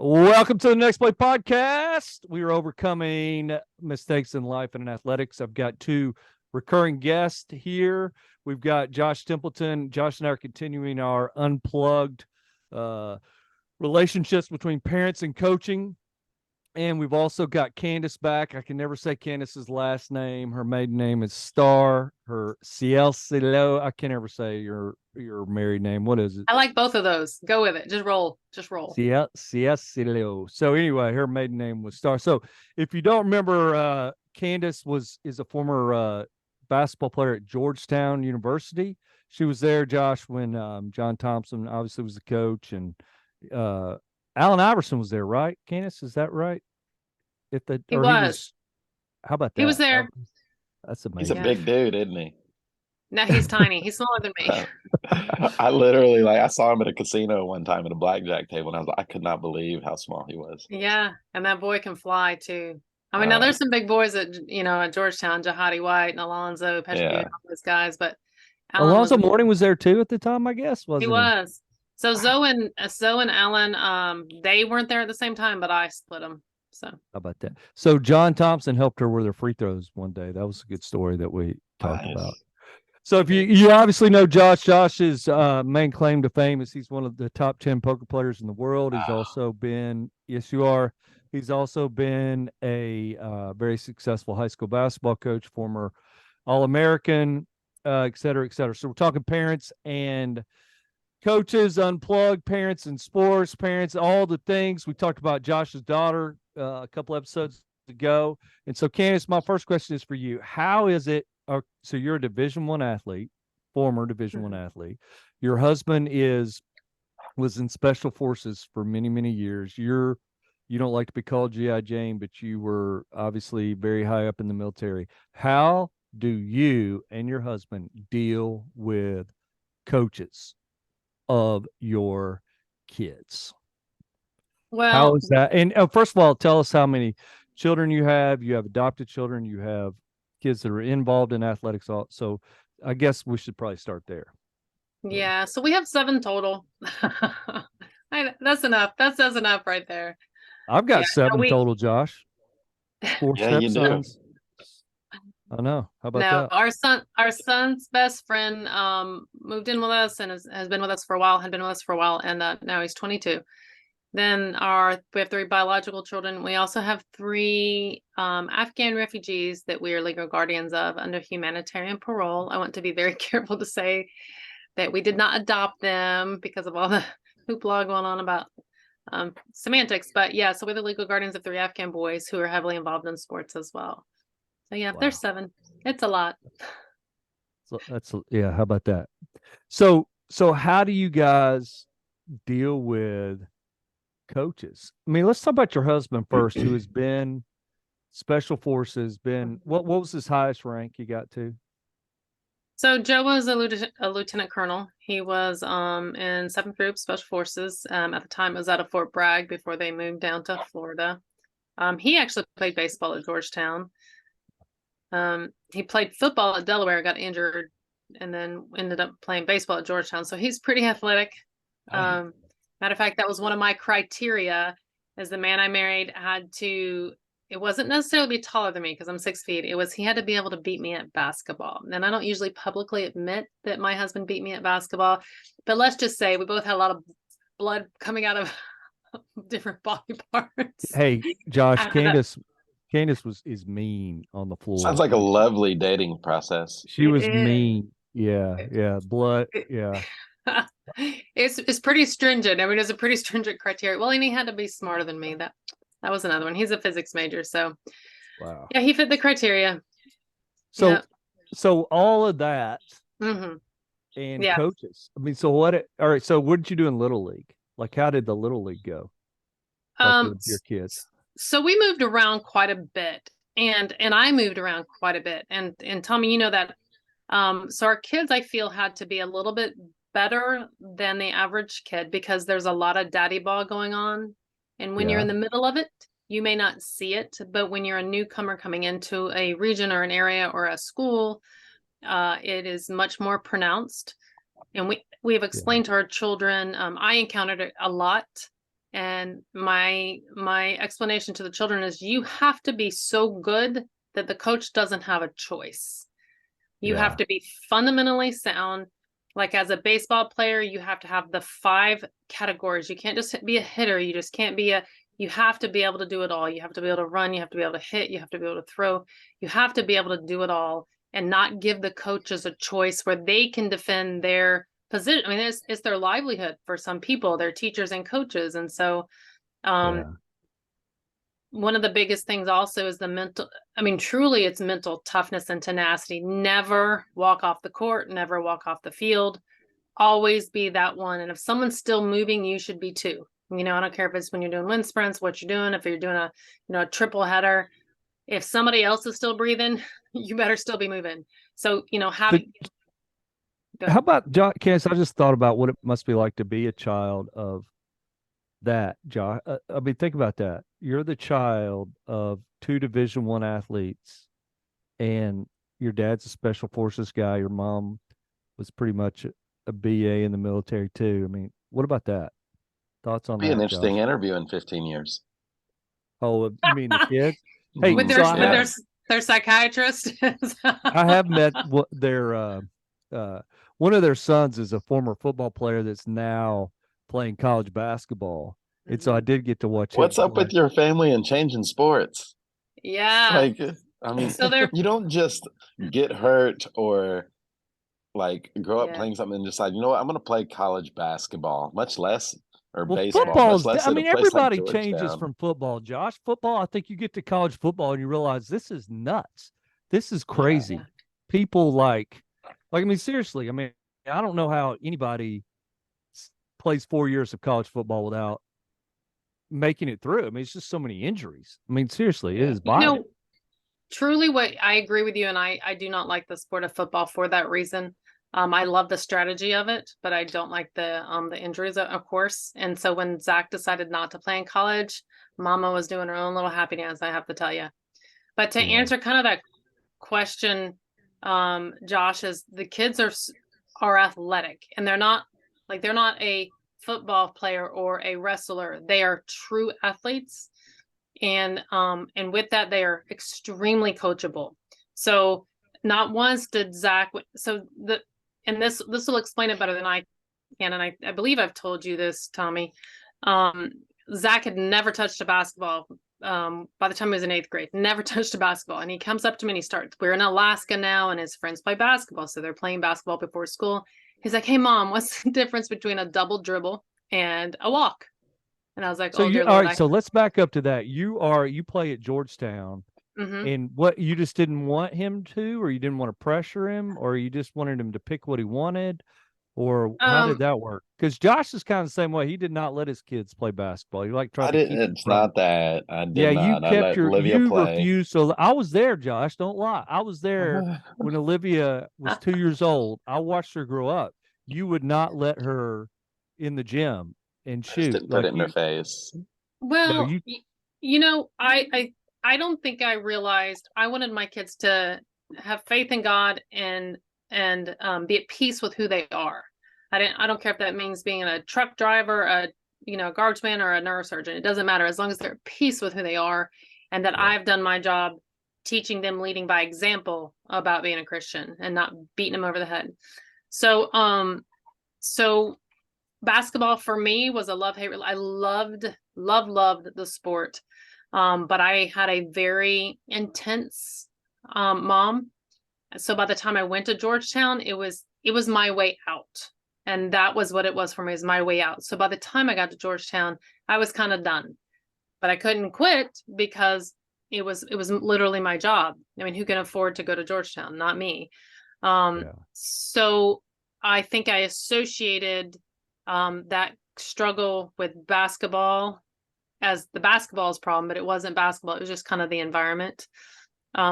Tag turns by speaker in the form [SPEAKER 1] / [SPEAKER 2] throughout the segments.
[SPEAKER 1] Welcome to the Next Play podcast. We are overcoming mistakes in life and in athletics. I've got two recurring guests here. We've got Josh Templeton. Josh and I are continuing our unplugged relationships between parents and coaching. And we've also got Candace back. I can never say Candace's last name. Her maiden name is Star. Her Cieslo. I can't ever say your married name. What is it?
[SPEAKER 2] I like both of those. Go with it. Just roll.
[SPEAKER 1] Cieslo. So anyway, her maiden name was Star. So if you don't remember, Candace is a former basketball player at Georgetown University. She was there, Josh, when John Thompson obviously was the coach, and Allen Iverson was there, right? Candace, is that right?
[SPEAKER 2] He was.
[SPEAKER 1] How about that?
[SPEAKER 2] He was there.
[SPEAKER 1] That's
[SPEAKER 3] He's
[SPEAKER 1] amazing.
[SPEAKER 3] a big dude, isn't he?
[SPEAKER 2] No, he's tiny. He's smaller than me.
[SPEAKER 3] I literally I saw him at a casino one time at a blackjack table, and I could not believe how small he was.
[SPEAKER 2] Yeah, and that boy can fly too. I mean, now there's some big boys at Georgetown, Jahadi White and Alonzo, Petrified, all those guys, but
[SPEAKER 1] Alonzo Mourning was there too at the time, I guess.
[SPEAKER 2] He was. So Zoe and Alan, they weren't there at the same time, but I split them. So
[SPEAKER 1] how about that? So John Thompson helped her with her free throws one day. That was a good story that we talked about. So if you obviously know Josh's main claim to fame is he's one of the top 10 poker players in the world. He's also been, yes, you are. He's also been a very successful high school basketball coach, former All-American, et cetera, et cetera. So we're talking parents and coaches, unplugged, parents and sports, parents, all the things. We talked about Josh's daughter a couple episodes ago. And so, Candace, my first question is for you. How is it? So you're a Division I athlete, former Division I athlete. Your husband was in special forces for many, many years. You don't like to be called G.I. Jane, but you were obviously very high up in the military. How do you and your husband deal with coaches of your kids?
[SPEAKER 2] Well,
[SPEAKER 1] how is that? And first of all, tell us how many children you have. You have adopted children. You have kids that are involved in athletics. So I guess we should probably start there.
[SPEAKER 2] Yeah. So we have 7 total. That's enough. That says enough right there.
[SPEAKER 1] I've got 7 total, Josh. 4 stepsons. I know. How about
[SPEAKER 2] that? Our son's best friend moved in with us and has been with us for a while, and now he's 22. Then we have 3 biological children. We also have 3 Afghan refugees that we are legal guardians of under humanitarian parole. I want to be very careful to say that we did not adopt them because of all the hoopla going on about semantics. But yeah, so we're the legal guardians of 3 Afghan boys who are heavily involved in sports as well. So yeah, wow. There's 7. It's a lot.
[SPEAKER 1] So how about that? So how do you guys deal with coaches? I mean, let's talk about your husband first, who has been special forces, what was his highest rank he got to?
[SPEAKER 2] So Joe was a lieutenant colonel. He was in 7th Group Special Forces. At the time it was out of Fort Bragg before they moved down to Florida. He actually played baseball at Georgetown. He played football at Delaware, got injured, and then ended up playing baseball at Georgetown. So he's pretty athletic. Matter of fact, that was one of my criteria, as the man I married it wasn't necessarily be taller than me because I'm 6 feet. It was, he had to be able to beat me at basketball. And I don't usually publicly admit that my husband beat me at basketball, but let's just say we both had a lot of blood coming out of different body parts.
[SPEAKER 1] Hey, Josh, Candace is mean on the floor.
[SPEAKER 3] Sounds like a lovely dating process.
[SPEAKER 1] She was mean. Yeah. Blood. Yeah.
[SPEAKER 2] It's pretty stringent. I mean, it's a pretty stringent criteria. Well, and he had to be smarter than me. That was another one. He's a physics major, so wow. Yeah, he fit the criteria.
[SPEAKER 1] So all of that, and coaches. I mean, so all right. So what did you do in Little League? Like, how did the Little League go? With your kids.
[SPEAKER 2] So we moved around quite a bit, and I moved around quite a bit, and Tommy, you know that. So our kids, I feel, had to be a little bit better than the average kid because there's a lot of daddy ball going on. And when you're in the middle of it, you may not see it. But when you're a newcomer coming into a region or an area or a school, it is much more pronounced. And we have explained to our children, I encountered it a lot And my explanation to the children is you have to be so good that the coach doesn't have a choice. You have to be fundamentally sound. Like as a baseball player, you have to have the 5 categories. You can't just be a hitter. You just can't be you have to be able to do it all. You have to be able to run. You have to be able to hit. You have to be able to throw. You have to be able to do it all and not give the coaches a choice where they can defend their position. I mean, it's their livelihood for some people, they're teachers and coaches. And so, one of the biggest things also is truly it's mental toughness and tenacity. Never walk off the court, never walk off the field, always be that one. And if someone's still moving, you should be too. I don't care if it's when you're doing wind sprints, what you're doing, if you're doing a triple header, if somebody else is still breathing, you better still be moving. So,
[SPEAKER 1] how about Candace? I just thought about what it must be like to be a child of that, Josh. Think about that. You're the child of 2 Division I athletes, and your dad's a special forces guy. Your mom was pretty much a BA in the military too. What about that? Thoughts on
[SPEAKER 3] Be
[SPEAKER 1] that?
[SPEAKER 3] an interesting
[SPEAKER 1] Josh?
[SPEAKER 3] interview in 15 years.
[SPEAKER 1] Oh, you mean the kids? Hey,
[SPEAKER 2] with their psychiatrist.
[SPEAKER 1] I have met their one of their sons is a former football player that's now playing college basketball. And so I did get to watch.
[SPEAKER 3] What's up with your family and changing sports?
[SPEAKER 2] Yeah.
[SPEAKER 3] So you don't just get hurt or grow up playing something and decide, you know what, I'm going to play college basketball, much less baseball.
[SPEAKER 1] Football's,
[SPEAKER 3] much less
[SPEAKER 1] everybody changes from football, Josh. Football, I think you get to college football and you realize this is nuts. This is crazy. Yeah. People seriously, I don't know how anybody plays 4 years of college football without making it through. It's just so many injuries. Seriously, it is violent.
[SPEAKER 2] Truly what I agree with you. And I do not like the sport of football for that reason. I love the strategy of it, but I don't like the injuries, of course. And so when Zach decided not to play in college, Mama was doing her own little happy dance, I have to tell you. But to answer kind of that question, Josh, is the kids are athletic, and they're not a football player or a wrestler. They are true athletes. And with that, they are extremely coachable. So not once did Zach, and this will explain it better than I can. And I believe I've told you this, Tommy. Zach had never touched a basketball by the time he was in 8th grade, never touched a basketball. And he comes up to me and we're in Alaska now, and his friends play basketball. So they're playing basketball before school. He's like, "Hey Mom, what's the difference between a double dribble and a walk?" And I was like,
[SPEAKER 1] so
[SPEAKER 2] "Oh, dear
[SPEAKER 1] Lord, all
[SPEAKER 2] right,
[SPEAKER 1] so let's back up to that. You play at Georgetown. Mm-hmm. And what, you just didn't want him to, or you didn't want to pressure him, or you just wanted him to pick what he wanted, or how did that work? Because Josh is kind of the same way. He did not let his kids play basketball. He tried to keep
[SPEAKER 3] it's not that. I did not.
[SPEAKER 1] You kept
[SPEAKER 3] Olivia play.
[SPEAKER 1] refused. So I was there, Josh. Don't lie. I was there when Olivia was 2 years old. I watched her grow up. You would not let her in the gym and shoot.
[SPEAKER 3] Just didn't put it in her face.
[SPEAKER 2] Well, I don't think I realized I wanted my kids to have faith in God and be at peace with who they are. I don't care if that means being a truck driver, a guardsman, or a neurosurgeon. It doesn't matter, as long as they're at peace with who they are, and that I've done my job teaching them, leading by example about being a Christian and not beating them over the head. So basketball for me was a love-hate. I loved the sport. But I had a very intense mom. So by the time I went to Georgetown, it was my way out. And that was what it was for me, is my way out. So by the time I got to Georgetown, I was kind of done. But I couldn't quit because it was literally my job. Who can afford to go to Georgetown? Not me. So I think I associated that struggle with basketball as the basketball's problem, but it wasn't basketball. It was just kind of the environment.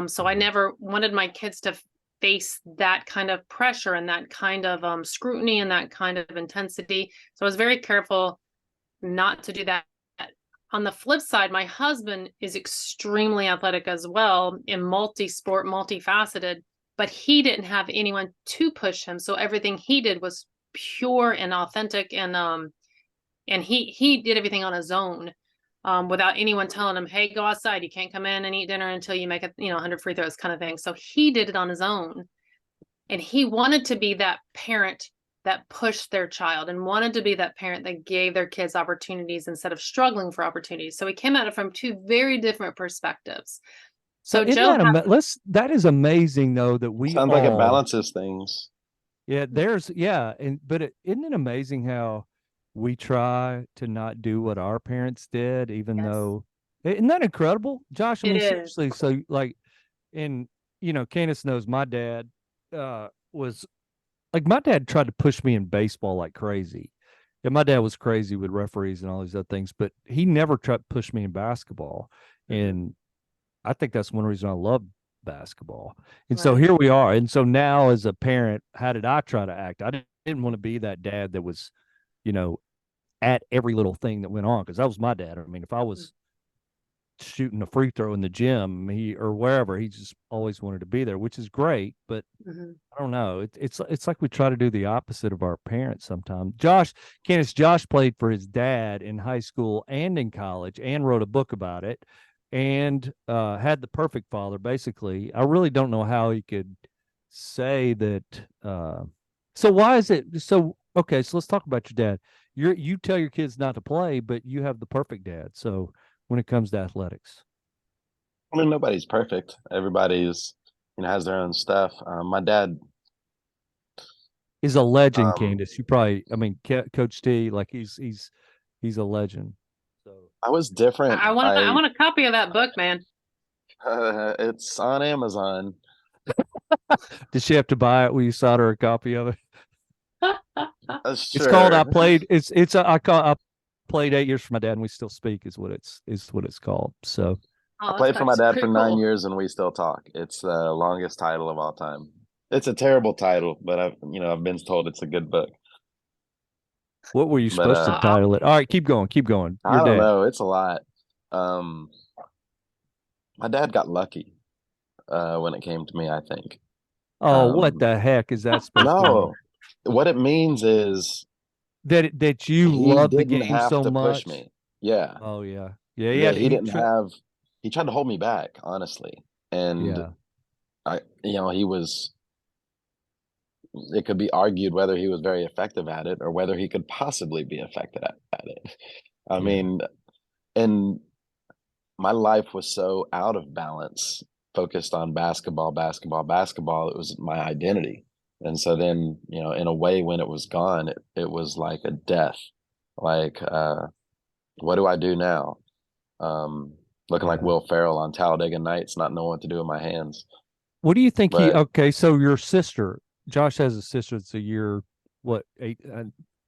[SPEAKER 2] So I never wanted my kids to face that kind of pressure and that kind of scrutiny and that kind of intensity. So I was very careful not to do that. On the flip side, my husband is extremely athletic as well, in multi-sport, multifaceted, but he didn't have anyone to push him. So everything he did was pure and authentic and and he did everything on his own, without anyone telling him, hey, go outside, you can't come in and eat dinner until you make 100 free throws, kind of thing. So he did it on his own, and he wanted to be that parent that pushed their child, and wanted to be that parent that gave their kids opportunities instead of struggling for opportunities. So he came at it from two very different perspectives. So Joe,
[SPEAKER 1] that is amazing though, that we
[SPEAKER 3] sounds like it balances things.
[SPEAKER 1] Yeah, but isn't it amazing how we try to not do what our parents did, even though, isn't that incredible, Josh? I mean, seriously. So like, Candace knows my dad was like, my dad tried to push me in baseball like crazy. And my dad was crazy with referees and all these other things, but he never tried to push me in basketball. And I think that's one reason I love basketball. And so here we are. And so now as a parent, how did I try to act? I didn't want to be that dad that was, at every little thing that went on, because that was my dad. I mean, if I was shooting a free throw in the gym, or wherever, he just always wanted to be there, which is great. But I don't know. It's like we try to do the opposite of our parents sometimes. Josh played for his dad in high school and in college, and wrote a book about it, and had the perfect father, basically. I really don't know how he could say that. So why is it so? Okay, so let's talk about your dad. You tell your kids not to play, but you have the perfect dad. So when it comes to athletics,
[SPEAKER 3] I mean, nobody's perfect. Everybody's has their own stuff. My dad
[SPEAKER 1] is a legend, Candace. You probably, Coach T, like he's a legend. So
[SPEAKER 3] I was different.
[SPEAKER 2] I want a copy of that book, man.
[SPEAKER 3] It's on Amazon.
[SPEAKER 1] Did she have to buy it? Will you send her a copy of it?
[SPEAKER 3] Sure.
[SPEAKER 1] It's called I Played 8 years for my dad and we still speak, is what it's called. So
[SPEAKER 3] I played for my dad for 9 years and we still talk. It's the longest title of all time. It's a terrible title, but I've been told it's a good book.
[SPEAKER 1] What were you supposed to title it? All right, keep going.
[SPEAKER 3] I don't know. It's a lot. My dad got lucky when it came to me, I think.
[SPEAKER 1] Oh, what the heck is that supposed to mean?
[SPEAKER 3] What it means is
[SPEAKER 1] that you love the game so much.
[SPEAKER 3] Push me. Yeah.
[SPEAKER 1] Oh yeah.
[SPEAKER 3] He tried to hold me back, honestly. And it could be argued whether he was very effective at it or whether he could possibly be effective at it. I mean, and my life was so out of balance, focused on basketball. It was my identity. And so then, in a way, when it was gone, it was like a death. Like, what do I do now? Looking like Will Ferrell on Talladega Nights, not knowing what to do with my hands.
[SPEAKER 1] What do you think so your sister, Josh has a sister that's a year, 8,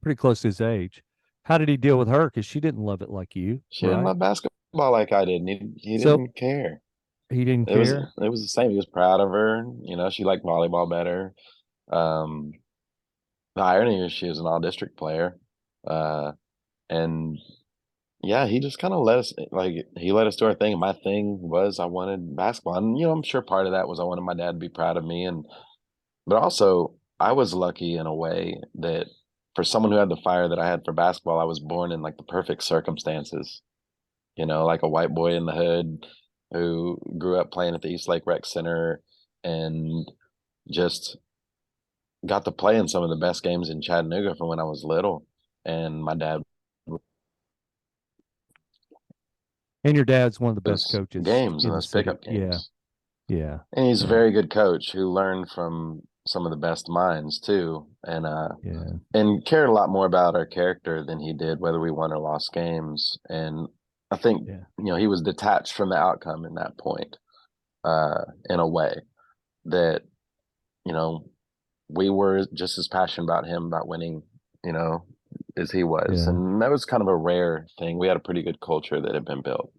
[SPEAKER 1] pretty close to his age. How did he deal with her? Because she didn't love it like you.
[SPEAKER 3] She didn't love basketball like I did. He didn't care.
[SPEAKER 1] He didn't care?
[SPEAKER 3] It was the same. He was proud of her. She liked volleyball better. The irony is she was an all-district player. And he just kind of let us do our thing. And my thing was I wanted basketball. And, I'm sure part of that was I wanted my dad to be proud of me. But also I was lucky in a way that for someone who had the fire that I had for basketball, I was born in like the perfect circumstances, like a white boy in the hood who grew up playing at the East Lake Rec Center and just got to play in some of the best games in Chattanooga from when I was little. And my dad.
[SPEAKER 1] And your dad's one of the best coaches.
[SPEAKER 3] Games and those pickup games.
[SPEAKER 1] Yeah.
[SPEAKER 3] And he's a very good coach who learned from some of the best minds too. And and cared a lot more about our character than he did whether we won or lost games. And I think, he was detached from the outcome in that point, in a way that, we were just as passionate about him about winning, as he was. Yeah. And that was kind of a rare thing. We had a pretty good culture that had been built.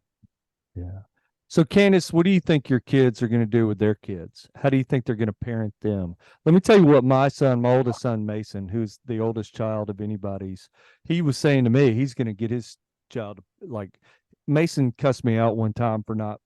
[SPEAKER 1] Yeah. So Candace, what do you think your kids are going to do with their kids? How do you think they're going to parent them? Let me tell you what my oldest son, Mason, who's the oldest child of anybody's, he was saying to me, he's going to get his child, like Mason cussed me out one time for not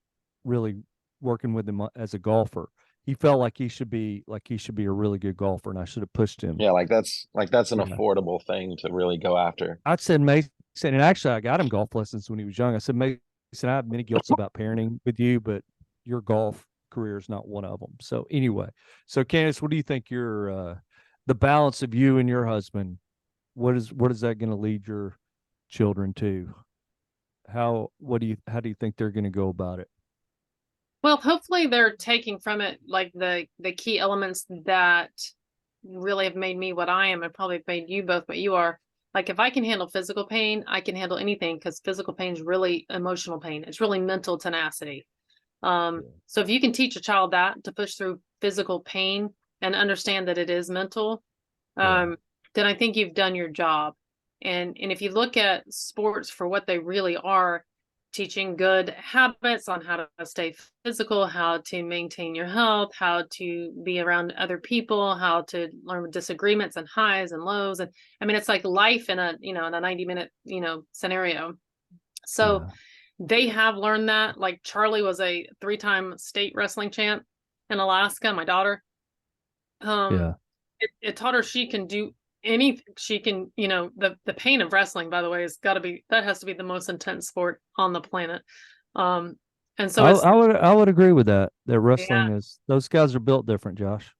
[SPEAKER 1] really working with him as a golfer. He felt like he should be a really good golfer, and I should have pushed him.
[SPEAKER 3] Yeah, like that's an affordable thing to really go after.
[SPEAKER 1] I said, Mason, and actually I got him golf lessons when he was young. I said, Mason, I have many guilts about parenting with you, but your golf career is not one of them. So anyway, so Candace, what do you think your the balance of you and your husband, what is that going to lead your children to? How do you think they're going to go about it?
[SPEAKER 2] Well, hopefully they're taking from it like the key elements that really have made me what I am and probably made you both what you are. Like if I can handle physical pain, I can handle anything because physical pain is really emotional pain. It's really mental tenacity. So if you can teach a child that to push through physical pain and understand that it is mental, then I think you've done your job. And if you look at sports for what they really are, teaching good habits on how to stay physical, how to maintain your health, how to be around other people, how to learn disagreements and highs and lows. And I mean, it's like life in a, in a 90-minute, scenario. So they have learned that. Like Charlie was a 3-time state wrestling champ in Alaska, my daughter. It taught her she can do anything. She can, the pain of wrestling, by the way, that has to be the most intense sport on the planet. And so
[SPEAKER 1] I would agree with that. That wrestling is, those guys are built different, Josh.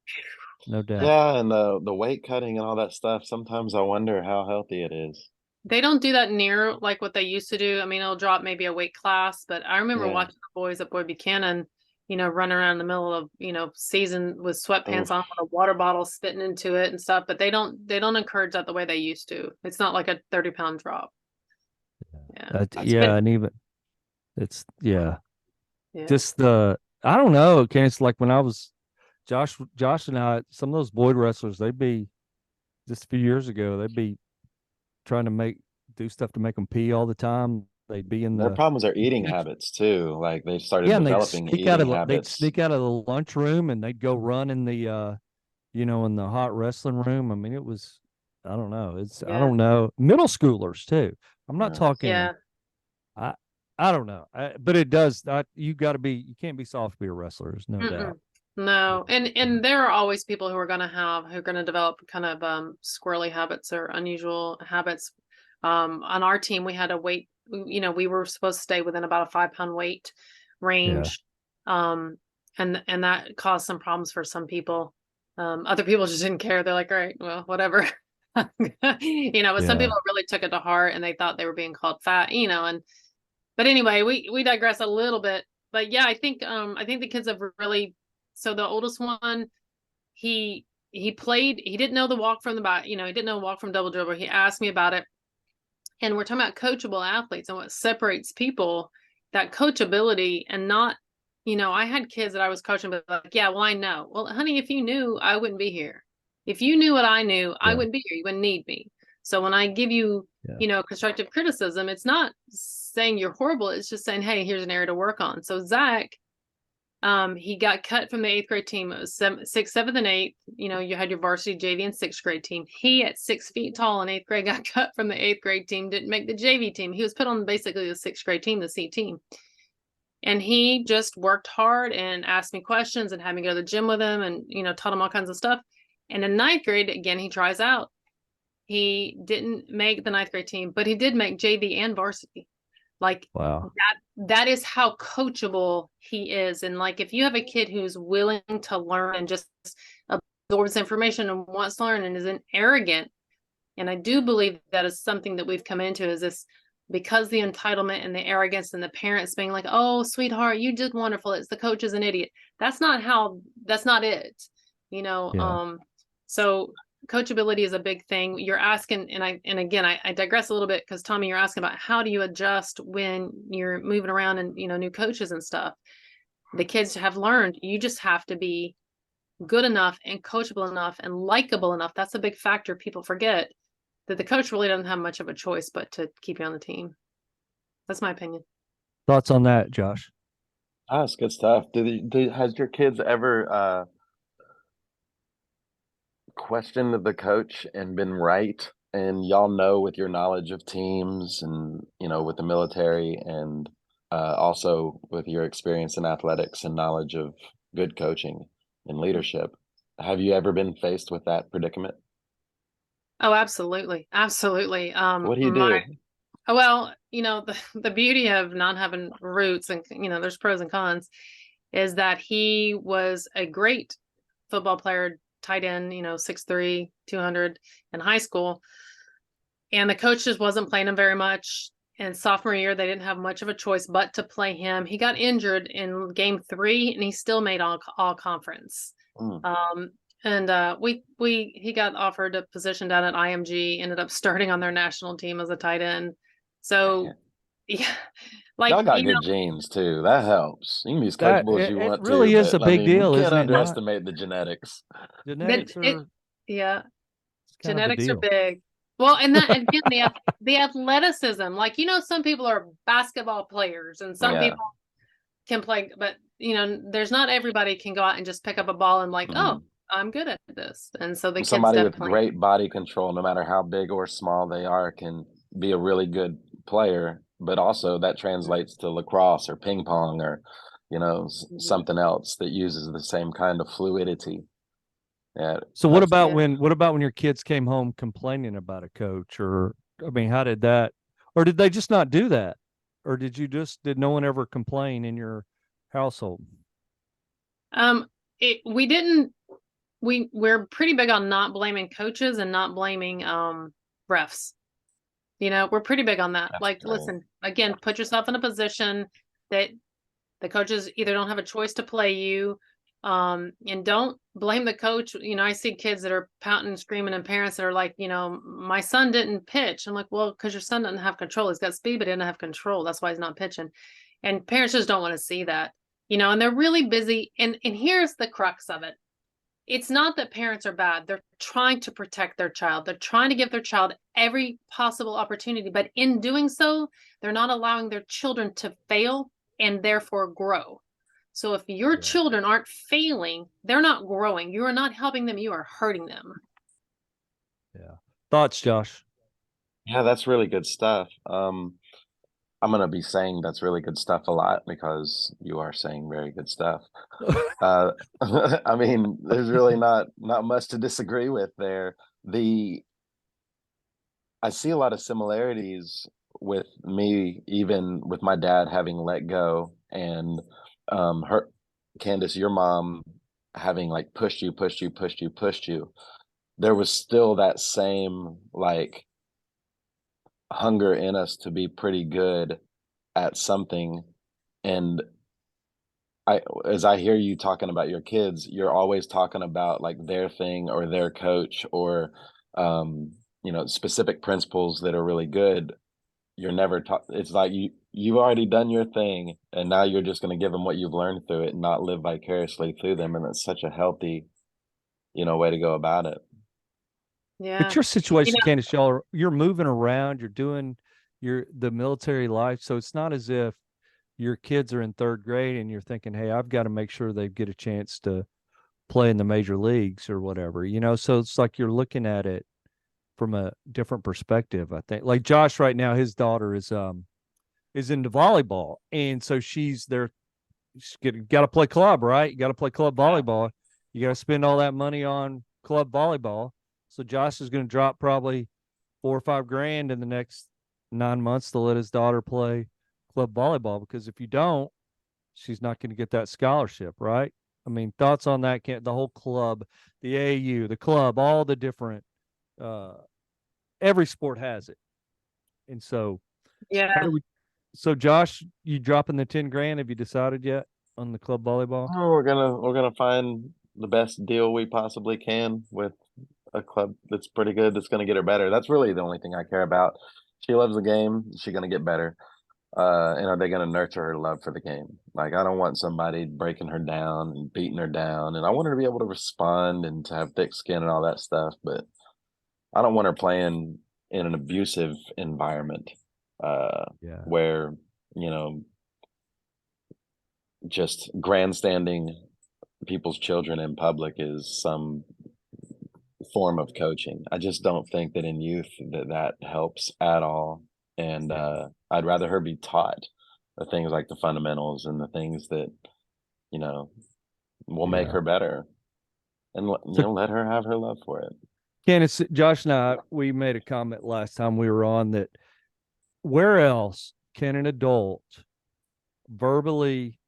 [SPEAKER 1] No doubt.
[SPEAKER 3] Yeah, and the weight cutting and all that stuff. Sometimes I wonder how healthy it is.
[SPEAKER 2] They don't do that near like what they used to do. I mean, it'll drop maybe a weight class, but I remember watching the boys at Boy Buchanan, run around in the middle of, season with sweatpants on with a water bottle spitting into it and stuff, but they don't encourage that the way they used to. It's not like a 30-pound drop.
[SPEAKER 1] And even it's just I don't know. Okay, it's like when I was Josh and I, some of those Boyd wrestlers, they'd be just a few years ago, they'd be trying to do stuff to make them pee all the time. They'd be in
[SPEAKER 3] their problems are eating habits too. Like they started developing eating habits.
[SPEAKER 1] They'd sneak out of the lunchroom and they'd go run in the in the hot wrestling room. I mean, it was, I don't know. I don't know. Middle schoolers too. I'm not talking. I don't know. But it does. You can't be soft to be a wrestler. There's no doubt.
[SPEAKER 2] No, and there are always people who are going to develop kind of squirrely habits or unusual habits. On our team, we had a weight. We were supposed to stay within about a 5-pound weight range, and that caused some problems for some people. Other people just didn't care. They're like, all right, well, whatever. But some people really took it to heart and they thought they were being called fat. But anyway, we digress a little bit. But yeah, I think the kids have really. So the oldest one, he played. He didn't know the walk from the back. He didn't know walk from double dribble. He asked me about it. And we're talking about coachable athletes and what separates people, that coachability and not, I had kids that I was coaching, but like, yeah, well, I know. Well, honey, if you knew, I wouldn't be here. If you knew what I knew, I wouldn't be here. You wouldn't need me. So when I give you, constructive criticism, it's not saying you're horrible. It's just saying, hey, here's an area to work on. So Zach, he got cut from the 8th grade team. It was 6th, 7th, and 8th. You had your varsity JV and 6th grade team. He, at 6 feet tall in 8th grade, got cut from the 8th grade team, didn't make the JV team. He was put on basically the 6th grade team, the C team. And he just worked hard and asked me questions and had me go to the gym with him and, taught him all kinds of stuff. And in 9th grade, again, he tries out. He didn't make the 9th grade team, but he did make JV and varsity. Like, wow, that is how coachable he is. And like, if you have a kid who's willing to learn and just absorbs information and wants to learn and isn't arrogant, and I do believe that is something that we've come into, is this, because the entitlement and the arrogance and the parents being like, oh, sweetheart, you did wonderful. It's the coach is an idiot. That's not it. So coachability is a big thing. You're asking, and again, I digress a little bit because Tommy, you're asking about how do you adjust when you're moving around and, new coaches and stuff. The kids have learned, you just have to be good enough and coachable enough and likable enough. That's a big factor. People forget that the coach really doesn't have much of a choice but to keep you on the team. That's my opinion.
[SPEAKER 1] Thoughts on that, Josh?
[SPEAKER 3] That's good stuff. Has your kids ever questioned the coach and been right? And y'all know, with your knowledge of teams and with the military and also with your experience in athletics and knowledge of good coaching and leadership, have you ever been faced with that predicament?
[SPEAKER 2] Oh, absolutely. What
[SPEAKER 3] do you do?
[SPEAKER 2] Well, the beauty of not having roots, and there's pros and cons, is that he was a great football player, tight end, 6'3", 200 in high school. And the coach just wasn't playing him very much. And sophomore year, they didn't have much of a choice but to play him. He got injured in game 3, and he still made all conference. And he got offered a position down at IMG, ended up starting on their national team as a tight end. So, yeah,
[SPEAKER 3] Y'all
[SPEAKER 2] like,
[SPEAKER 3] got good genes too. That helps. You can be as coachable as you
[SPEAKER 1] it
[SPEAKER 3] want
[SPEAKER 1] really
[SPEAKER 3] to,
[SPEAKER 1] is a
[SPEAKER 3] but I
[SPEAKER 1] big
[SPEAKER 3] mean, we
[SPEAKER 1] deal,
[SPEAKER 3] can't
[SPEAKER 1] isn't it not?
[SPEAKER 3] underestimate the genetics.
[SPEAKER 1] Genetics are
[SPEAKER 2] yeah,
[SPEAKER 1] kind of a
[SPEAKER 2] genetics are
[SPEAKER 1] deal.
[SPEAKER 2] big. Well, and that again, the athleticism, like, some people are basketball players and some
[SPEAKER 3] Yeah.
[SPEAKER 2] people can play, but there's not everybody can go out and just pick up a ball and like, oh, I'm good at this. And so the kids
[SPEAKER 3] Somebody with
[SPEAKER 2] definitely,
[SPEAKER 3] great body control, no matter how big or small they are, can be a really good player, but also that translates to lacrosse or ping pong or, something else that uses the same kind of fluidity. Yeah.
[SPEAKER 1] So what about
[SPEAKER 2] Yeah.
[SPEAKER 1] when your kids came home complaining about a coach, or I mean, how did that, or did they just not do that? Or did no one ever complain in your household?
[SPEAKER 2] We didn't, we're pretty big on not blaming coaches and not blaming refs. We're pretty big on that.
[SPEAKER 3] That's
[SPEAKER 2] Like,
[SPEAKER 3] great.
[SPEAKER 2] listen, again, put yourself in a position that the coaches either don't have a choice to play you, and don't blame the coach. I see kids that are pouting and screaming, and parents that are like, my son didn't pitch. I'm like, well, because your son doesn't have control. He's got speed, but he didn't have control. That's why he's not pitching. And parents just don't want to see that, and they're really busy. And here's the crux of it. It's not that parents are bad. They're trying to protect their child. They're trying to give their child every possible opportunity. But in doing so, they're not allowing their children to fail and therefore grow. So if your children aren't failing, they're not growing. You are not helping them. You are hurting them.
[SPEAKER 1] Yeah. Thoughts, Josh?
[SPEAKER 3] Yeah, that's really good stuff. I'm going to be saying that's really good stuff a lot because you are saying very good stuff. I mean, there's really not much to disagree with there. I see a lot of similarities with me, even with my dad having let go, and Candace, your mom having like pushed you. There was still that same like hunger in us to be pretty good at something. And as I hear you talking about your kids, you're always talking about like their thing or their coach or specific principles that are really good. You're never taught. It's like you've already done your thing, and now you're just going to give them what you've learned through it and not live vicariously through them. And it's such a healthy way to go about it.
[SPEAKER 2] Yeah.
[SPEAKER 1] But your situation, Candace, you're moving around, you're doing the military life. So it's not as if your kids are in 3rd grade and you're thinking, hey, I've got to make sure they get a chance to play in the major leagues or whatever, so it's like you're looking at it from a different perspective. I think like Josh right now, his daughter is into volleyball. And so she's there. Got to play club, right? You got to play club volleyball. You got to spend all that money on club volleyball. So Josh is going to drop probably $4 or $5 grand in the next 9 months to let his daughter play club volleyball, because if you don't, she's not going to get that scholarship, right? I mean, thoughts on that? The whole club, the AAU, the club, all the different, every sport has it. And so,
[SPEAKER 2] Yeah.
[SPEAKER 1] So Josh, you dropping the 10 grand? Have you decided yet on the club volleyball?
[SPEAKER 3] Oh, we're gonna find the best deal we possibly can with a club that's pretty good, that's gonna get her better. That's really the only thing I care about. She loves the game. She's gonna get better. And are they gonna nurture her love for the game? Like, I don't want somebody breaking her down and beating her down. And I want her to be able to respond and to have thick skin and all that stuff. But I don't want her playing in an abusive environment, where, just grandstanding people's children in public is some form of coaching. I just don't think that in youth that helps at all. And I'd rather her be taught the things like the fundamentals and the things that will make her better, and let her have her love for it.
[SPEAKER 1] Candace, Josh and I, we made a comment last time we were on that where else can an adult verbally,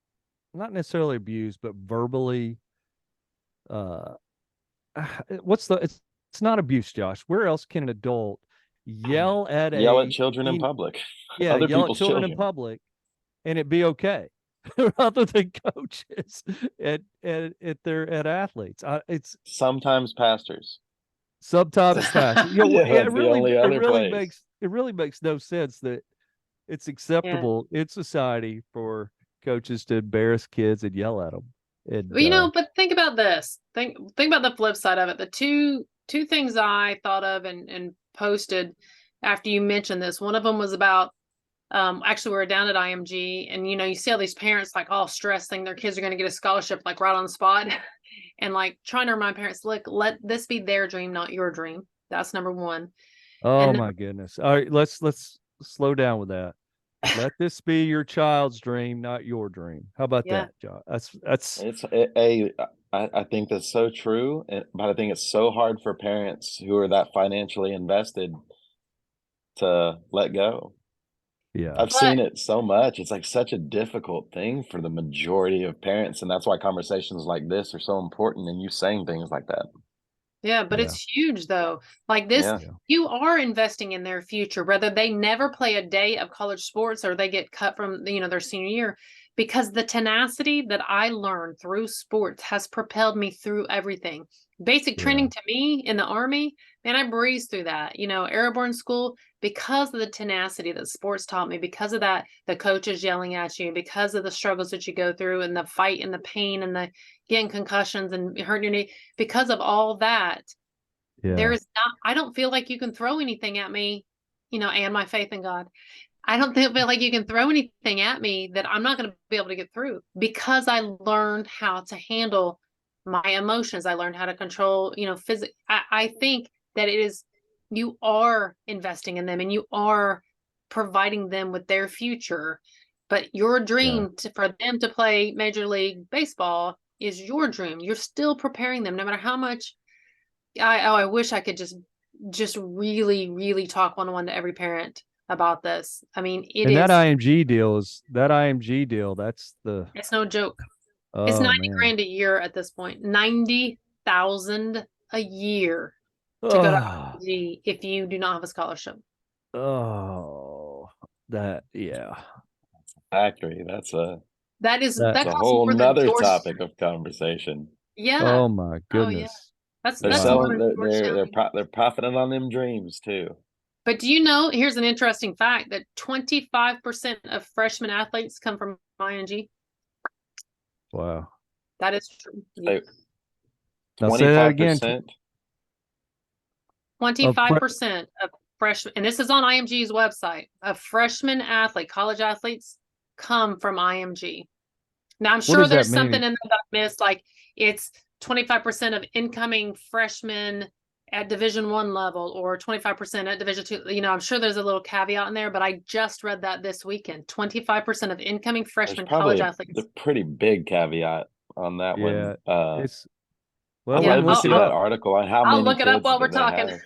[SPEAKER 1] not necessarily abuse, but verbally, uh, it's not abuse, Josh. Where else can an adult yell at
[SPEAKER 3] Yell at
[SPEAKER 1] a
[SPEAKER 3] children in public,
[SPEAKER 1] yeah,
[SPEAKER 3] other
[SPEAKER 1] yell at
[SPEAKER 3] people's
[SPEAKER 1] children in
[SPEAKER 3] children.
[SPEAKER 1] public and it be okay? Rather than coaches at athletes. It's
[SPEAKER 3] Sometimes pastors.
[SPEAKER 1] sometimes fast. You know,
[SPEAKER 3] Yeah, that's the only other place.
[SPEAKER 1] it really makes no sense that it's
[SPEAKER 2] Yeah.
[SPEAKER 1] acceptable in society for coaches to embarrass kids and yell at them. And
[SPEAKER 2] Well, but think about this. Think about the flip side of it. The two things I thought of and posted after you mentioned this. One of them was about actually we were down at IMG, and you see all these parents like all stressed, thinking their kids are going to get a scholarship like right on the spot, and like trying to remind parents, look, let this be their dream, not your dream. That's number one.
[SPEAKER 1] oh
[SPEAKER 2] And
[SPEAKER 1] my goodness. All right, let's slow down with that. Let this be your child's dream, not your dream. How about
[SPEAKER 2] Yeah.
[SPEAKER 1] that, John? That's
[SPEAKER 3] I think that's so true, but I think it's so hard for parents who are that financially invested to let go.
[SPEAKER 1] yeah.
[SPEAKER 3] I've seen it so much. It's like such a difficult thing for the majority of parents, and that's why conversations like this are so important, and you saying things like that.
[SPEAKER 2] Yeah, but
[SPEAKER 1] Yeah.
[SPEAKER 2] it's huge though. Like this,
[SPEAKER 3] Yeah.
[SPEAKER 2] you are investing in their future, whether they never play a day of college sports or they get cut from, their senior year, because the tenacity that I learned through sports has propelled me through everything. Basic training to me in the Army, man, I breezed through that. Airborne school, because of the tenacity that sports taught me, because of that, the coaches yelling at you, because of the struggles that you go through and the fight and the pain and the getting concussions and hurting your knee, because of all that, there is not, I don't feel like you can throw anything at me, and my faith in God. I don't feel like you can throw anything at me that I'm not going to be able to get through, because I learned how to handle my emotions. I learned how to control, physics. I think that you are investing in them and you are providing them with their future, but your dream for them to play Major League Baseball is your dream. You're still preparing them, no matter how much. I wish I could just really, really talk one-on-one to every parent about this. I mean,
[SPEAKER 1] that IMG deal, that's
[SPEAKER 2] it's no joke.
[SPEAKER 1] oh,
[SPEAKER 2] It's 90
[SPEAKER 1] man.
[SPEAKER 2] grand a year at this point. 90,000 a year to go to IMG if you do not have a scholarship.
[SPEAKER 1] Oh, yeah.
[SPEAKER 3] Factory. That's a
[SPEAKER 2] Costs
[SPEAKER 3] whole
[SPEAKER 2] more than
[SPEAKER 3] nother
[SPEAKER 2] George.
[SPEAKER 3] topic of conversation.
[SPEAKER 2] Yeah.
[SPEAKER 1] Oh my goodness.
[SPEAKER 2] Yeah. That's
[SPEAKER 3] They're
[SPEAKER 2] more
[SPEAKER 3] selling.
[SPEAKER 2] than Georgetown.
[SPEAKER 3] They're profiting on them dreams too.
[SPEAKER 2] But here's an interesting fact that 25% of freshman athletes come from ING.
[SPEAKER 1] Wow.
[SPEAKER 2] That is true.
[SPEAKER 3] So,
[SPEAKER 1] Now say that again.
[SPEAKER 2] 25% of freshmen, and this is on IMG's website, of freshman college athletes come from IMG. Now, I'm sure there's something in there that I missed, like it's 25% of incoming freshmen at Division I level or 25% at Division II. I'm sure there's a little caveat in there, but I just read that this weekend. 25% of incoming freshmen college athletes.
[SPEAKER 3] A pretty big caveat on that one.
[SPEAKER 1] Well,
[SPEAKER 3] I'd love to see that article on how many.
[SPEAKER 2] I'll look it up while we're talking.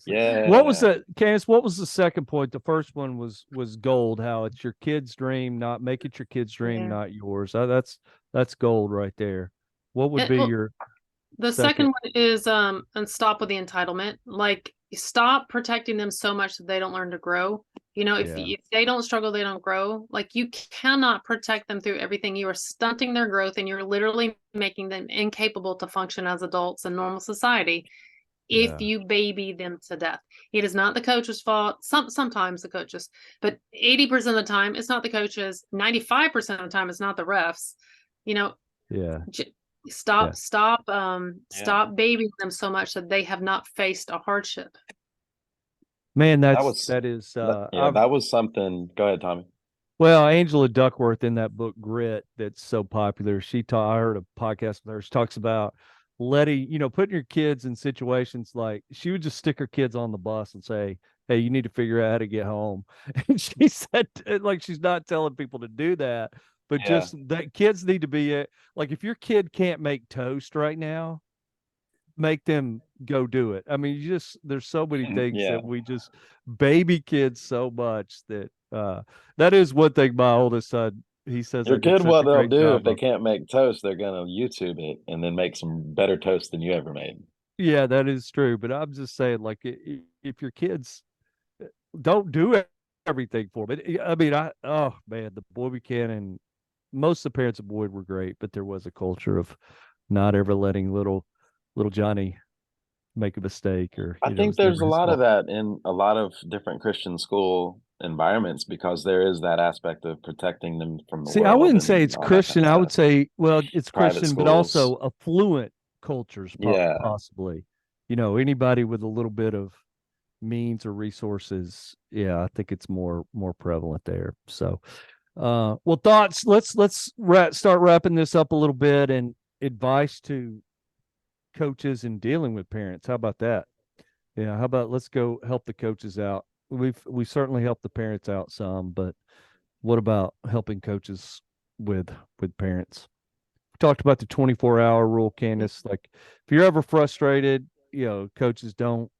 [SPEAKER 3] Yeah.
[SPEAKER 1] What was Candace? What was the second point? The first one was gold. How it's your kid's dream, make it your kid's dream, not yours. That's gold right there. What would be your?
[SPEAKER 2] The second one is and stop with the entitlement. Like, stop protecting them so much that they don't learn to grow. If they don't struggle, they don't grow. Like, you cannot protect them through everything. You are stunting their growth, and you're literally making them incapable to function as adults in normal society if you baby them to death. It is not the coach's fault. Sometimes the coaches, but 80% of the time, it's not the coaches. 95% of the time, it's not the refs. Stop babying them so much that they have not faced a hardship.
[SPEAKER 1] Man, that was
[SPEAKER 3] something. Go ahead, Tommy.
[SPEAKER 1] Well, Angela Duckworth in that book Grit that's so popular, I heard a podcast with her. She talks about putting your kids in situations like she would just stick her kids on the bus and say, hey, you need to figure out how to get home. And she said, like, she's not telling people to do that, but just that kids need to be like, if your kid can't make toast right now, make them go do it. I mean, there's so many things
[SPEAKER 3] Yeah.
[SPEAKER 1] that we just baby kids so much that that is one thing my oldest son, he says I
[SPEAKER 3] Your
[SPEAKER 1] did
[SPEAKER 3] kid,
[SPEAKER 1] such
[SPEAKER 3] what
[SPEAKER 1] a
[SPEAKER 3] they'll
[SPEAKER 1] great
[SPEAKER 3] do if
[SPEAKER 1] job
[SPEAKER 3] they
[SPEAKER 1] of.
[SPEAKER 3] can't make toast, they're gonna YouTube it and then make some better toast than you ever made.
[SPEAKER 1] Yeah, that is true. But I'm just saying, like, if your kids don't do everything for them, I mean, oh man, the Boy Buchanan, most of the parents of Boyd were great, but there was a culture of not ever letting little Johnny make a mistake, or
[SPEAKER 3] I
[SPEAKER 1] it
[SPEAKER 3] think
[SPEAKER 1] was
[SPEAKER 3] there's
[SPEAKER 1] never
[SPEAKER 3] a
[SPEAKER 1] his
[SPEAKER 3] lot of
[SPEAKER 1] fault.
[SPEAKER 3] that in a lot of different Christian school environments because there is that aspect of protecting them from the
[SPEAKER 1] See, I
[SPEAKER 3] world
[SPEAKER 1] wouldn't say
[SPEAKER 3] and
[SPEAKER 1] it's
[SPEAKER 3] all that kind
[SPEAKER 1] Christian.
[SPEAKER 3] of
[SPEAKER 1] I would
[SPEAKER 3] stuff.
[SPEAKER 1] say, well, it's
[SPEAKER 3] Private
[SPEAKER 1] Christian, but
[SPEAKER 3] schools.
[SPEAKER 1] also affluent cultures,
[SPEAKER 3] Yeah.
[SPEAKER 1] possibly. Anybody with a little bit of means or resources. Yeah, I think it's more prevalent there. So, well, thoughts. Let's start wrapping this up a little bit, and advice to coaches in dealing with parents. How about that? Yeah, how about let's go help the coaches out. We certainly helped the parents out some, but what about helping coaches with parents? We talked about the 24-hour rule, Candace. Like, if you're ever frustrated, coaches don't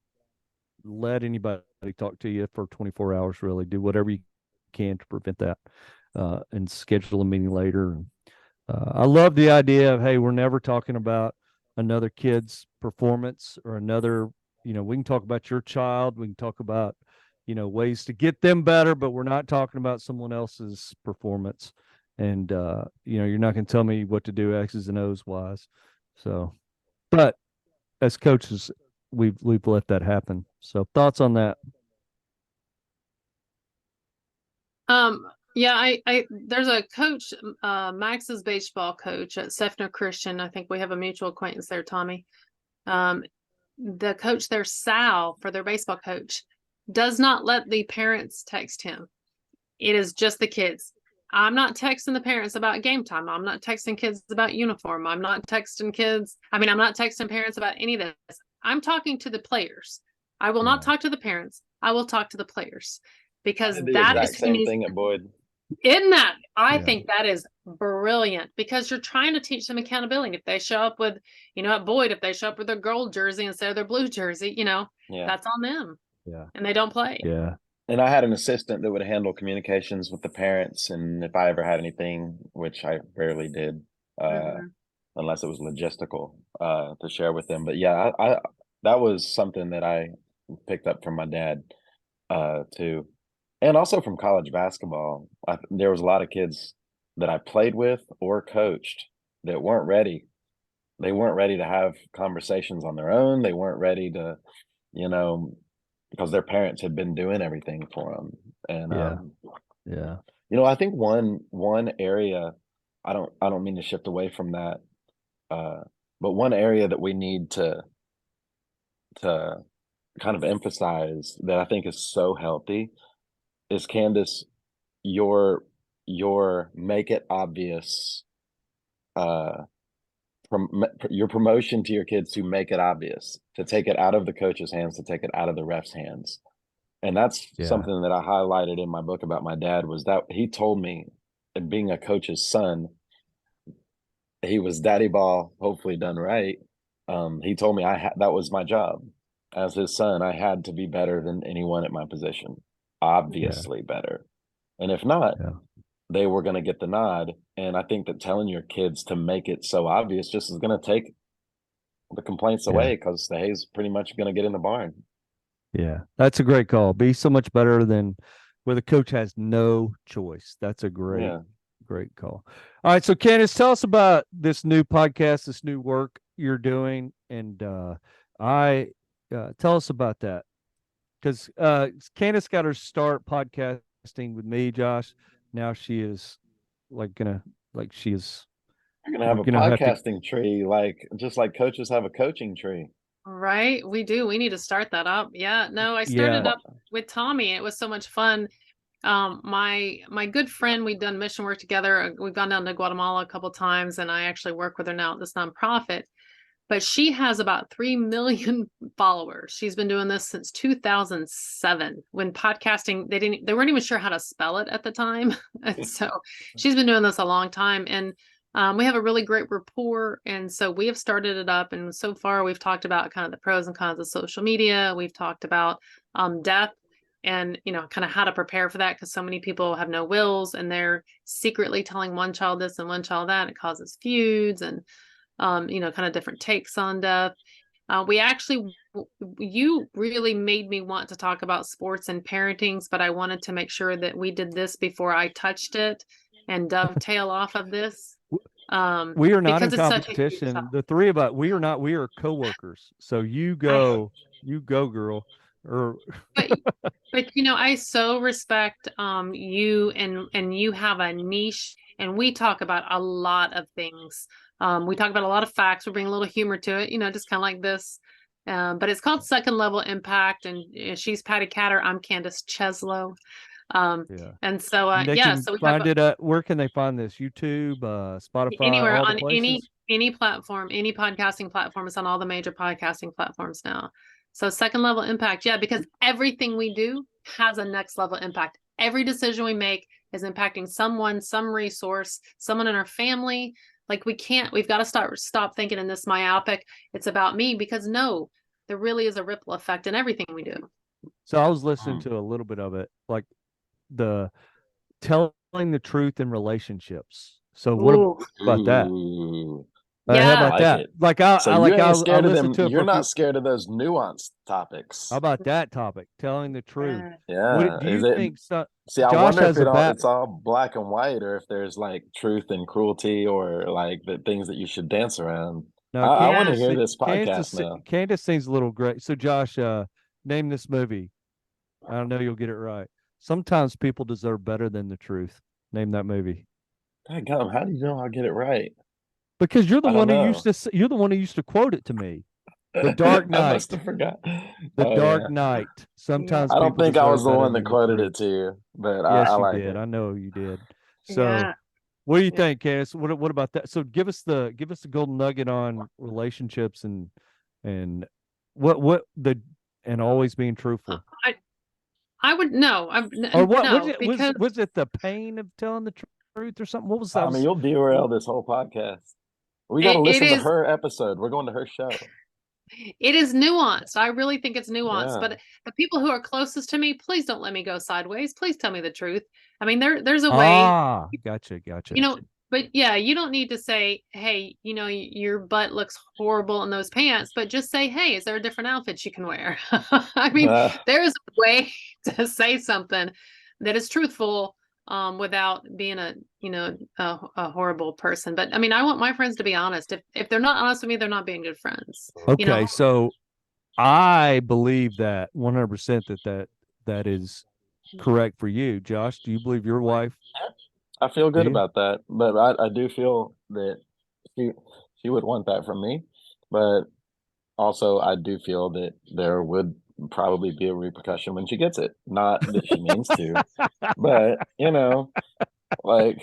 [SPEAKER 1] let anybody talk to you for 24 hours. Really, do whatever you can to prevent that, and schedule a meeting later. I love the idea of, hey, we're never talking about another kid's performance or another. We can talk about your child. We can talk about ways to get them better, but we're not talking about someone else's performance. And you're not going to tell me what to do X's and O's wise. So, but as coaches, we've let that happen. So, thoughts on that?
[SPEAKER 2] Yeah, I there's a coach, Max's baseball coach at Sefner Christian. I think we have a mutual acquaintance there, Tommy. The coach there, Sal, for their baseball coach, does not let the parents text him. It is just the kids. I'm not texting the parents about game time. I'm not texting kids about uniform. I'm not texting parents about any of this. I'm talking to the players. I will not talk to the parents. I will talk to the players, because
[SPEAKER 3] I did the
[SPEAKER 2] that is
[SPEAKER 3] exact
[SPEAKER 2] who
[SPEAKER 3] same
[SPEAKER 2] needs.
[SPEAKER 3] thing at Boyd.
[SPEAKER 2] In that, I
[SPEAKER 1] Yeah.
[SPEAKER 2] think that is brilliant, because you're trying to teach them accountability. If they show up with, at Boyd, if they show up with their gold jersey instead of their blue jersey,
[SPEAKER 3] Yeah.
[SPEAKER 2] that's on them.
[SPEAKER 1] Yeah.
[SPEAKER 2] And they don't play.
[SPEAKER 1] Yeah.
[SPEAKER 3] And I had an assistant that would handle communications with the parents, and if I ever had anything, which I rarely did, unless it was logistical, to share with them. But yeah, I that was something that I picked up from my dad, too, and also from college basketball. There was a lot of kids that I played with or coached that weren't ready. They weren't ready to have conversations on their own. They weren't ready to, because their parents had been doing everything for them. And
[SPEAKER 1] Yeah. Yeah.
[SPEAKER 3] I think one area, I don't mean to shift away from that, but one area that we need to kind of emphasize that I think is so healthy is, Candace, your make it obvious, your promotion to your kids to make it obvious, to take it out of the coach's hands, to take it out of the ref's hands. And that's something that I highlighted in my book about my dad, was that he told me, being a coach's son, he was daddy ball, hopefully done right. He told me that was my job as his son. I had to be better than anyone at my position, obviously better. And if not, they were going to get the nod. And I think that telling your kids to make it so obvious just is going to take the complaints away, because the hay's pretty much going to get in the barn.
[SPEAKER 1] Yeah, that's a great call. Be so much better than where the coach has no choice. That's a great call. All right, so Candace, tell us about this new podcast, this new work you're doing, and tell us about that, because Candace got her start podcasting with me, Josh. Now she is she is.
[SPEAKER 3] You're gonna have a podcasting tree, just like coaches have a coaching tree.
[SPEAKER 2] Right. We do. We need to start that up. Yeah. No, I started up with Tommy. It was so much fun. My good friend, we've done mission work together. We've gone down to Guatemala a couple of times, and I actually work with her now at this nonprofit. But she has about 3 million followers. She's been doing this since 2007, when podcasting, they weren't even sure how to spell it at the time. And so she's been doing this a long time. And We have a really great rapport, and so we have started it up. And so far, we've talked about kind of the pros and cons of social media. We've talked about death, and kind of how to prepare for that, because so many people have no wills, and they're secretly telling one child this and one child that. And it causes feuds and kind of different takes on death. You really made me want to talk about sports and parentings, but I wanted to make sure that we did this before I touched it and dovetail off of this.
[SPEAKER 1] We are not in
[SPEAKER 2] because it's such a huge
[SPEAKER 1] competition.
[SPEAKER 2] topic.
[SPEAKER 1] The three of us, we are coworkers. So you go, girl. Or
[SPEAKER 2] But I so respect you, and you have a niche, and we talk about a lot of things. We talk about a lot of facts. We bring a little humor to it, just kind of like this. But it's called Second Level Impact, and she's Patty Catter. I'm Candace Cieslo. And so
[SPEAKER 1] they
[SPEAKER 2] yeah,
[SPEAKER 1] can
[SPEAKER 2] so we
[SPEAKER 1] find it. Where can they find this? YouTube, Spotify,
[SPEAKER 2] anywhere
[SPEAKER 1] all the
[SPEAKER 2] on
[SPEAKER 1] places?
[SPEAKER 2] any platform, any podcasting platform. It's on all the major podcasting platforms now. So Second Level Impact, yeah, because everything we do has a next level impact. Every decision we make is impacting someone, some resource, someone in our family. Like we've got to stop thinking in this myopic, it's about me, because no, there really is a ripple effect in everything we do.
[SPEAKER 1] So I was listening to a little bit of it, like the telling the truth in relationships. So what about that?
[SPEAKER 2] Yeah,
[SPEAKER 1] how about that?
[SPEAKER 3] It.
[SPEAKER 1] Like
[SPEAKER 3] you ain't scared of them.
[SPEAKER 1] To
[SPEAKER 3] you're not scared of those nuanced topics.
[SPEAKER 1] How about that topic? Telling the truth.
[SPEAKER 3] Yeah.
[SPEAKER 1] What do you think?
[SPEAKER 3] See, I wonder if it's all black and white, or if there's like truth and cruelty, or like the things that you should dance around.
[SPEAKER 1] No,
[SPEAKER 3] I want to hear this podcast now.
[SPEAKER 1] Candace seems a little great. So Josh, name this movie. I know you'll get it right. Sometimes people deserve better than the truth. Name that movie.
[SPEAKER 3] Dadgum, how do you know I'll get it right?
[SPEAKER 1] Because you're the one who used to quote it to me. The Dark Knight.
[SPEAKER 3] I must have forgot.
[SPEAKER 1] The Dark Knight. Sometimes
[SPEAKER 3] I don't think I was the one that quoted
[SPEAKER 1] it
[SPEAKER 3] to you, but
[SPEAKER 1] yes,
[SPEAKER 3] I
[SPEAKER 1] you
[SPEAKER 3] like
[SPEAKER 1] did.
[SPEAKER 3] it.
[SPEAKER 1] I know you did. So, what do you think, Candace? What about that? So, give us the golden nugget on relationships and always being truthful.
[SPEAKER 2] I would no.
[SPEAKER 1] Or what
[SPEAKER 2] no,
[SPEAKER 1] was it the pain of telling the truth or something? What was that?
[SPEAKER 3] I mean, you'll derail this whole podcast. We got to listen to her episode. We're going to her show.
[SPEAKER 2] It is nuanced. I really think it's nuanced. Yeah. But the people who are closest to me, please don't let me go sideways. Please tell me the truth. I mean, there's a way.
[SPEAKER 1] Gotcha.
[SPEAKER 2] But yeah, you don't need to say, hey, your butt looks horrible in those pants, but just say, hey, is there a different outfit you can wear? I mean, there's a way to say something that is truthful without being a horrible person. But I mean, I want my friends to be honest. If they're not honest with me, they're not being good friends.
[SPEAKER 1] Okay, so I believe that 100% that is correct for you. Josh, do you believe your wife?
[SPEAKER 3] I feel good about that, but I do feel that she would want that from me, but also I do feel that there would probably be a repercussion when she gets it. Not that she means to, but like,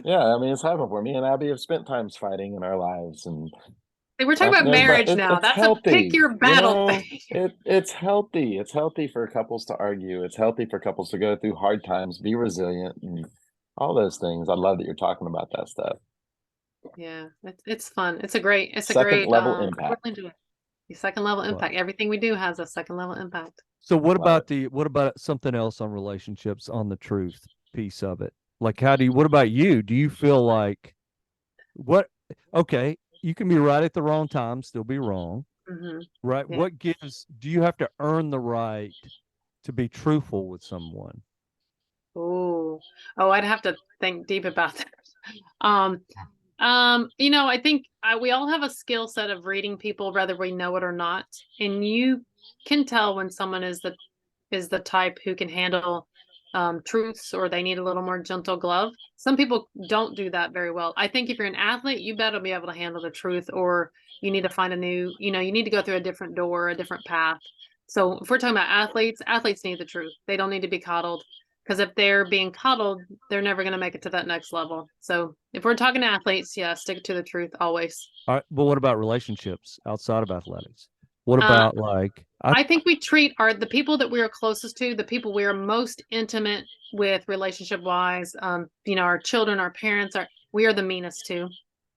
[SPEAKER 3] yeah, I mean, it's happened for me and Abby have spent times fighting in our lives, and
[SPEAKER 2] we're talking about marriage now. That's healthy. Pick your battle.
[SPEAKER 3] It's healthy. It's healthy for couples to argue. It's healthy for couples to go through hard times, be resilient, and all those things. I love that you're talking about that stuff.
[SPEAKER 2] Yeah, it's fun. It's a great
[SPEAKER 3] second level impact.
[SPEAKER 2] The second level impact. Everything we do has a second level impact.
[SPEAKER 1] So what about something else on relationships, on the truth piece of it? Like, what about you? Do you feel like okay, you can be right at the wrong time, still be wrong.
[SPEAKER 2] Mm-hmm.
[SPEAKER 1] Right? Yeah. Do you have to earn the right to be truthful with someone?
[SPEAKER 2] Oh, I'd have to think deep about that. I think we all have a skill set of reading people, whether we know it or not. And you can tell when someone is the type who can handle truths, or they need a little more gentle glove. Some people don't do that very well. I think if you're an athlete, you better be able to handle the truth, or you need to find you need to go through a different door, a different path. So if we're talking about athletes need the truth. They don't need to be coddled. Because if they're being coddled, they're never going to make it to that next level. So if we're talking athletes, yeah, stick to the truth always.
[SPEAKER 1] All right, but what about relationships outside of athletics? What about
[SPEAKER 2] I think we treat the people that we are closest to, the people we are most intimate with relationship wise, our children, our parents, we are the meanest too.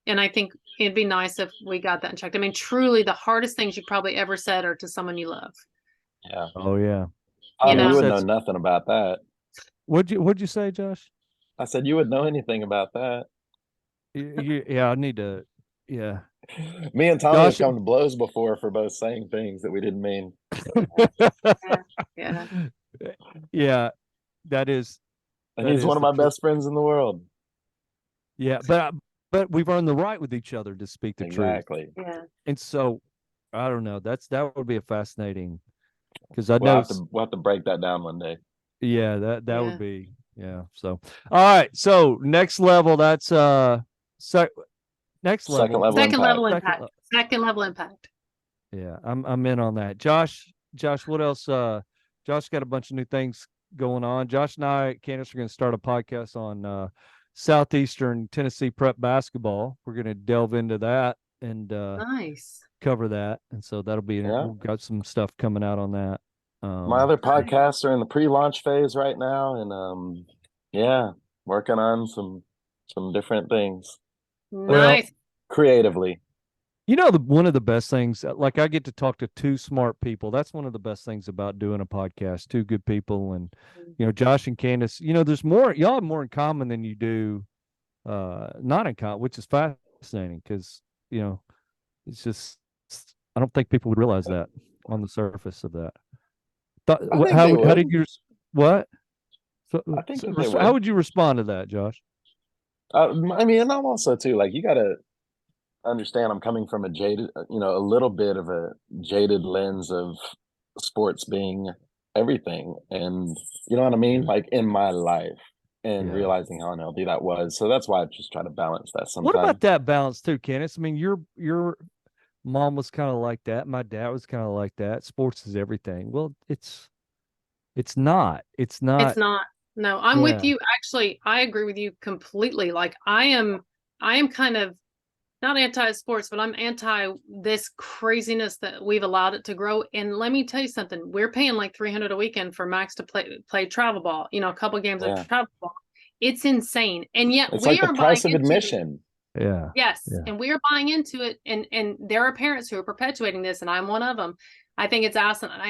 [SPEAKER 2] And I think it'd be nice if we got that checked. I mean, truly the hardest things you probably ever said are to someone you love.
[SPEAKER 3] Yeah.
[SPEAKER 1] Oh yeah.
[SPEAKER 3] I mean,
[SPEAKER 2] know?
[SPEAKER 3] you would know
[SPEAKER 1] That's-
[SPEAKER 3] nothing about that.
[SPEAKER 1] What'd you say, Josh?
[SPEAKER 3] I said you would know anything about that.
[SPEAKER 1] Yeah, I need to. Yeah.
[SPEAKER 3] Me and Tommy
[SPEAKER 1] Josh-
[SPEAKER 3] have come to blows before for both saying things that we didn't mean.
[SPEAKER 2] Yeah.
[SPEAKER 1] Yeah, that is.
[SPEAKER 3] And
[SPEAKER 1] That
[SPEAKER 3] he's
[SPEAKER 1] is
[SPEAKER 3] one of
[SPEAKER 1] the
[SPEAKER 3] my
[SPEAKER 1] truth.
[SPEAKER 3] best friends in the world.
[SPEAKER 1] Yeah, but we've earned the right with each other to speak the truth.
[SPEAKER 3] Exactly.
[SPEAKER 2] Yeah.
[SPEAKER 1] And so I don't know. That would be a fascinating because I
[SPEAKER 3] We'll
[SPEAKER 1] know.
[SPEAKER 3] have to break that down one day.
[SPEAKER 1] Yeah, that
[SPEAKER 2] Yeah.
[SPEAKER 1] would be. Yeah. So all right. So next level. That's next level.
[SPEAKER 3] Second level
[SPEAKER 2] Second
[SPEAKER 3] impact.
[SPEAKER 2] level
[SPEAKER 1] Second
[SPEAKER 2] impact. Second level impact.
[SPEAKER 1] Yeah, I'm in on that. Josh, what else? Josh got a bunch of new things going on. Josh and I, Candace, are going to start a podcast on Southeastern Tennessee prep basketball. We're going to delve into that and
[SPEAKER 2] Nice.
[SPEAKER 1] cover that, and so that'll be.
[SPEAKER 3] Yeah.
[SPEAKER 1] We've got some stuff coming out on that.
[SPEAKER 3] My other podcasts are in the pre-launch phase right now, and yeah, working on some different things
[SPEAKER 2] Nice.
[SPEAKER 3] creatively.
[SPEAKER 1] You know, one of the best things, like I get to talk to two smart people. That's one of the best things about doing a podcast. Two good people, and Josh and Candace. There's more. Y'all have more in common than you do, not in common, which is fascinating because it's just I don't think people would realize that on the surface of that. How did you what? So,
[SPEAKER 3] I think that they
[SPEAKER 1] how
[SPEAKER 3] would.
[SPEAKER 1] would you respond to that, Josh?
[SPEAKER 3] I mean, and I'm also too like you got to understand. I'm coming from a little bit of a jaded lens of sports being everything, and you know what I mean, like in my life, and realizing how unhealthy that was. So that's why I just try to balance that sometimes.
[SPEAKER 1] What about that balance too, Candace? I mean, your mom was kind of like that. My dad was kind of like that. Sports is everything. Well, it's not. It's not.
[SPEAKER 2] It's not. No, I'm with you. Actually, I agree with you completely. Like I am kind of not anti-sports, but I'm anti this craziness that we've allowed it to grow. And let me tell you something. We're paying like $300 a weekend for Max to play travel ball, a couple games of travel ball. It's insane. And yet
[SPEAKER 3] it's
[SPEAKER 2] we
[SPEAKER 3] like
[SPEAKER 2] are
[SPEAKER 3] the price of
[SPEAKER 2] buying into
[SPEAKER 3] admission.
[SPEAKER 2] it.
[SPEAKER 1] Yeah.
[SPEAKER 2] Yes.
[SPEAKER 1] Yeah.
[SPEAKER 2] And we are buying into it. And there are parents who are perpetuating this, and I'm one of them. I think it's awesome. And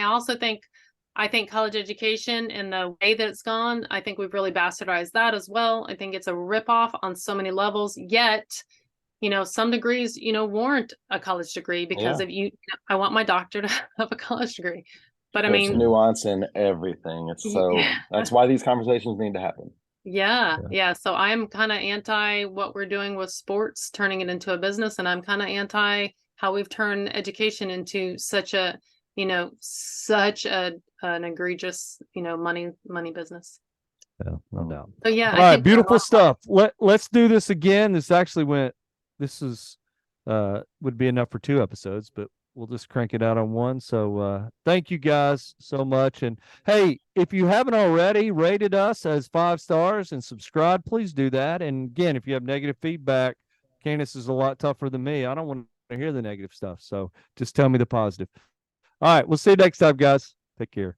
[SPEAKER 2] I think college education and the way that it's gone, I think we've really bastardized that as well. I think it's a ripoff on so many levels. Yet, some degrees, warrant a college degree because if I want my doctor to have a college degree. But
[SPEAKER 3] There's nuance in everything. It's that's why these conversations need to happen.
[SPEAKER 2] Yeah. So I'm kind of anti what we're doing with sports, turning it into a business, and I'm kind of anti how we've turned education into such an egregious, money business.
[SPEAKER 1] Yeah, no doubt.
[SPEAKER 2] So yeah.
[SPEAKER 1] All right, beautiful stuff. Let's do this again. This would be enough for 2 episodes, but we'll just crank it out on one. So thank you guys so much. And hey, if you haven't already rated us as 5 stars and subscribed, please do that. And again, if you have negative feedback, Candace is a lot tougher than me. I don't want to hear the negative stuff. So just tell me the positive. All right, we'll see you next time, guys. Take care.